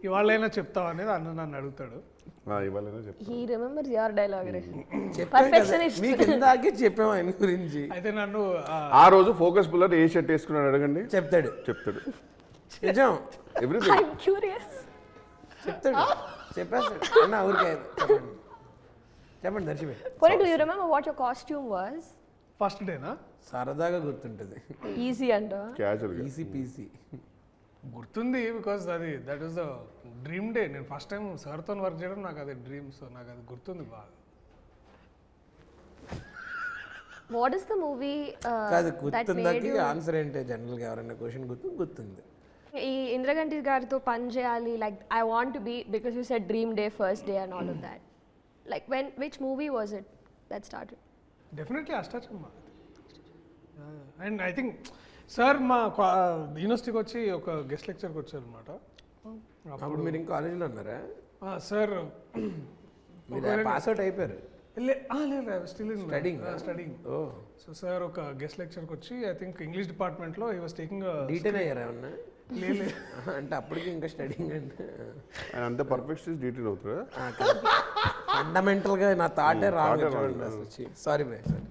ఇవాళైనా చెప్తావు అనేది అన్న నన్ను అడుగుతాడు. ఇవాళైనా చెప్తా. He remembers your dialogue. Perfectionist. మీకు ఇందాకే చెప్పాము ఆయన గురించి. అయితే నన్ను ఆ రోజు ఫోకస్ బుల్లర్ ఏ షర్ట్ వేసుకున్నాడు అడగండి, చెప్తాడు. నిజం. Everything I'm curious. చెప్తాడు. చెప్పేస్తాడు. అన్న ఊరికే చెప్పండి దర్శిపోయి. Pony, do you remember what your costume was? First డేనా సరదాగా గుర్తుంటుంది. Easy అంట. క్యాజువల్గా. Easy peasy. గుర్తుంది because that is the dream day. నేను ఫస్ట్ టైం సార్తో వర్క్ చేయడం నాకు అది డ్రీమ్, సో నాకు అది గుర్తుంది బాగా. What is the movie కాదు that made గుర్తుందాకి you ఆన్సర్ ఏంటి జనరల్గా ఎవరైనా క్వశ్చన్ గుర్తుంది. ఈ ఇంద్రగంటి గారితో పని చేయాలి, like I want to be because you said dream day first day and all of that, like when which movie was it that started? Definitely Ashta Chamma. And I think sir మా యూనివర్సిటీకి వచ్చి ఒక గెస్ట్ లెక్చర్కి వచ్చారు అనమాట. అప్పుడు మీరు ఇంకా కాలేజీలో ఉన్నారా? సార్ మీరు పాస్ అవుట్ అయిపోయారు. లేదు స్టిల్ Studying. స్టడింగ్. ఓ సో సార్ ఒక గెస్ట్ లెక్చర్కి వచ్చి ఐ థింక్ ఇంగ్లీష్ డిపార్ట్మెంట్లో హీ వాస్ టేకింగ్ డీటెయిల్ అయ్యారా ఏమన్నా? లేదు అంటే అప్పటికి ఇంకా స్టడీయింగ్ అంటే ఆయన అంత పర్ఫెక్ట్ డీటెయిల్ అవుతారా? ఫండమెంటల్గా నా థాటే రాంగ్. Sorry boy sir.